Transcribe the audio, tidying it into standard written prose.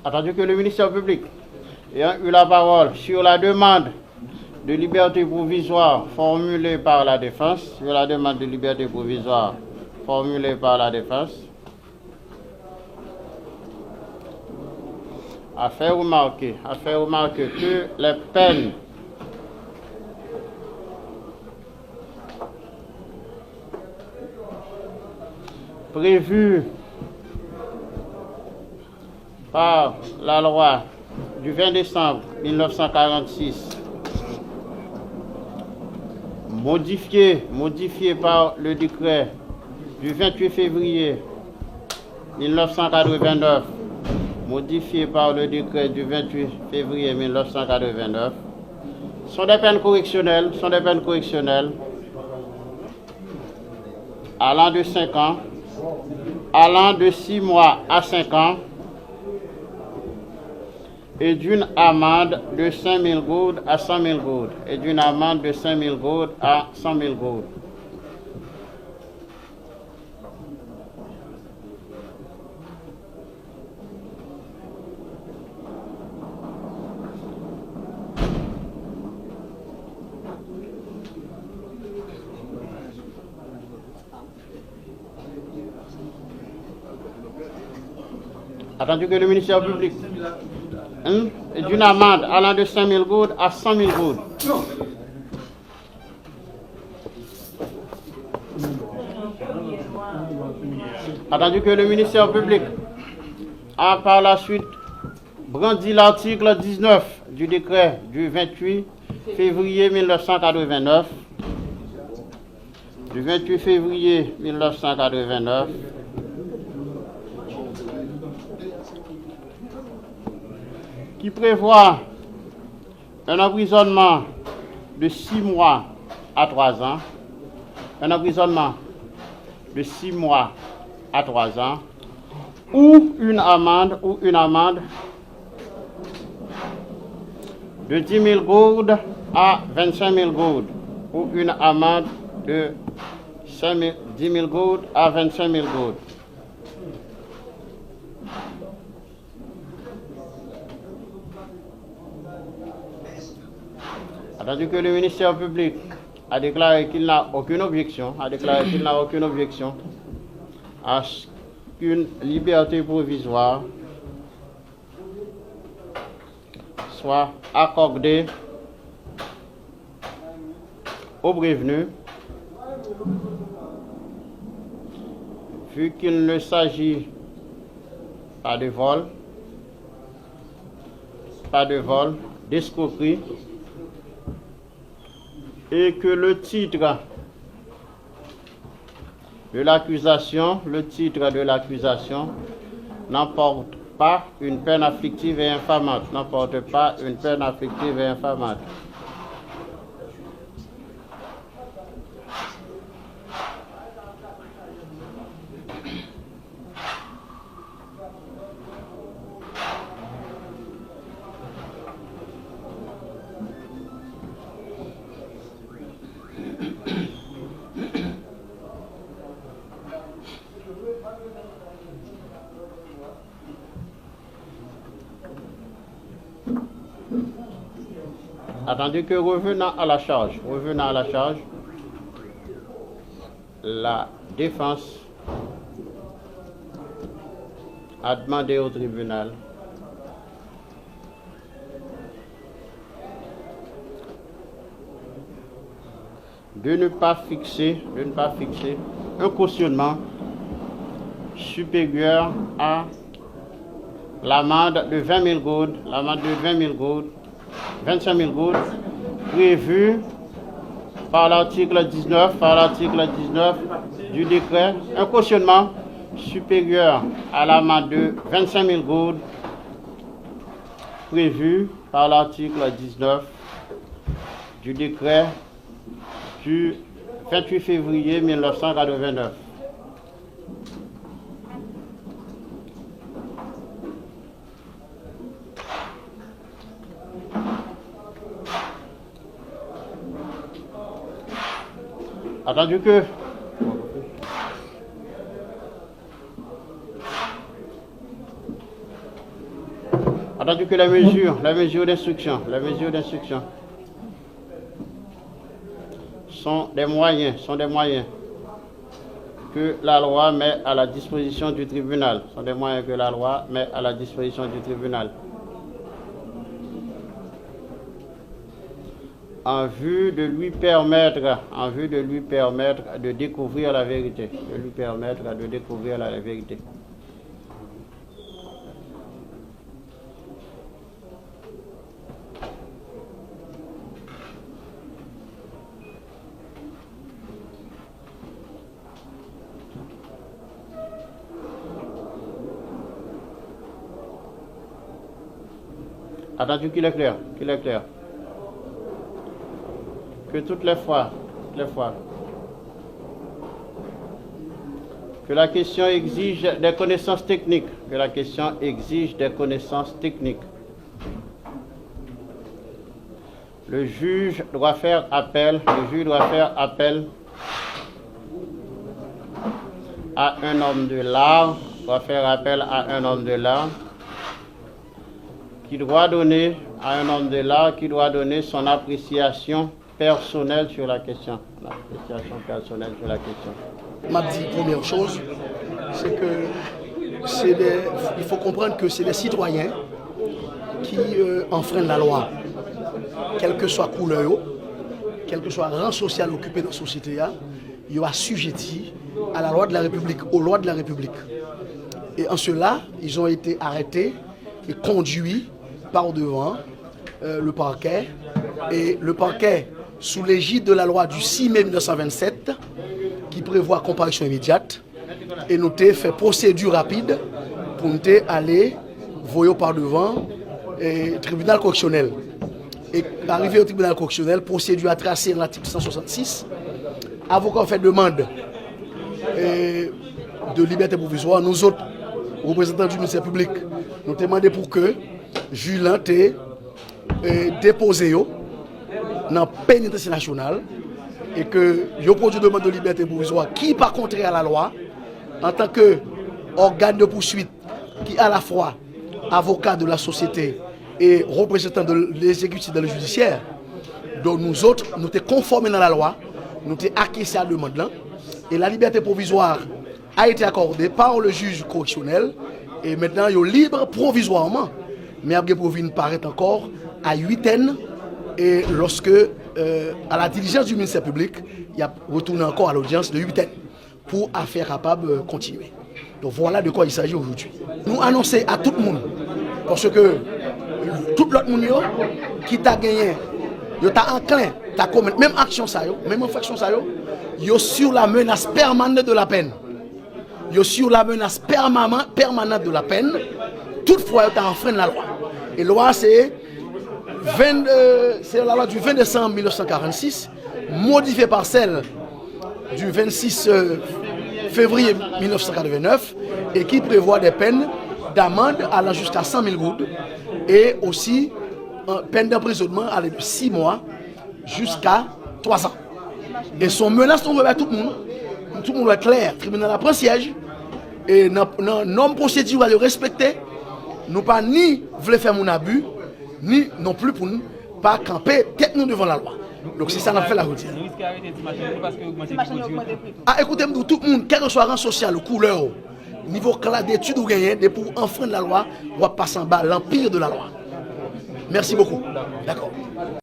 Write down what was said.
Attendu que le ministère public ait eu la parole sur la demande de liberté provisoire formulée par la défense, a fait remarquer que les peines prévues par la loi du 20 décembre 1946, modifié par le décret du 28 février 1989, sont des peines correctionnelles, allant de 5 ans, allant de 6 mois à 5 ans, et d'une amende de 5 000 gourdes à 100 000 gourdes. Attendu que le ministère public d'une amende allant de 5 000 gourdes à 100 000 gourdes. Attendu que le ministère public a par la suite brandi l'article 19 du décret du 28 février 1989, qui prévoit un emprisonnement de 6 mois à 3 ans, ou une amende de 10 000 gourdes à 25 000 gourdes, Attendu que le ministère public a déclaré qu'il n'a aucune objection à ce qu'une liberté provisoire soit accordée au prévenu, vu qu'il ne s'agit pas de vol, d'escroquerie, et que le titre de l'accusation n'emporte pas une peine afflictive et infamante. Attendu que revenant à la charge, la défense a demandé au tribunal de ne pas fixer un cautionnement supérieur à l'amende de 20 000 gourdes, 25 000 gourdes, prévue par l'article 19 du décret, un cautionnement supérieur à l'amende de 25 000 gourdes, prévu par l'article 19 du décret du 28 février 1989. Attendu que Attendu que la mesure d'instruction sont des moyens que la loi met à la disposition du tribunal. En vue de lui permettre de découvrir la vérité. Attendu qu'il est clair. Que toutes les fois que la question exige des connaissances techniques, le juge doit faire appel à un homme de l'art, qui doit donner son appréciation personnelle sur la question. Ma dit première chose, c'est que il faut comprendre que c'est des citoyens qui enfreignent la loi, quelle que soit couleur, quel que soit rang social occupé dans la société, ils sont assujettis à la loi de la République, aux lois de la République. Et en cela, ils ont été arrêtés et conduits par devant le parquet. Et le parquet, sous l'égide de la loi du 6 mai 1927, qui prévoit comparution immédiate, et nous avons fait procédure rapide pour nous aller voyer par devant le tribunal correctionnel. Et arrivé au tribunal correctionnel, procédure à tracer l'article 166. Avocat fait demande de liberté provisoire. Nous autres, représentants du ministère public, nous demandons pour que Julien ait déposé dans la pénitentiaire nationale et que yo produit demande de liberté provisoire qui pas contraire à la loi en tant que organe de poursuite qui à la fois avocat de la société et représentant de l'exécutif de le judiciaire. Donc nous autres, nous sommes conformés dans la loi, nous sommes acquiescés à la demande là et la liberté provisoire a été accordée par le juge correctionnel et maintenant il est libre provisoirement. Mais après Provine paraît encore à 8 ans et lorsque à la diligence du ministère public, il a retourné encore à l'audience de 8 ans pour affaire capable continuer. Donc voilà de quoi il s'agit aujourd'hui. Nous annonçons à tout le monde parce que tout l'autre monde qui t'a gagné, il t'a enclin, t'a commis même action ça même infraction ça yo sur la menace permanente de la peine. Yo sur la menace permanente de la peine. Toutefois, il a enfreint la loi. Et la loi, c'est la loi du 20 décembre 1946, modifiée par celle du 26 février 1989, et qui prévoit des peines d'amende allant jusqu'à 100 000 gouttes et aussi peine d'emprisonnement allant de 6 mois jusqu'à 3 ans. Et son menace tombe à tout le monde est clair. Le tribunal prend siège et nos procédures à le respecter. Nous pas ni voulu faire mon abus, ni non plus pour nous pas camper tête nous devant la loi. Donc c'est ça qu'on fait la route. Ah, écoutez-moi, tout le monde, quel que soit rang social ou couleur, niveau d'études ou gagné, pour enfreindre la loi, on va passer en bas l'empire de la loi. Merci beaucoup. D'accord.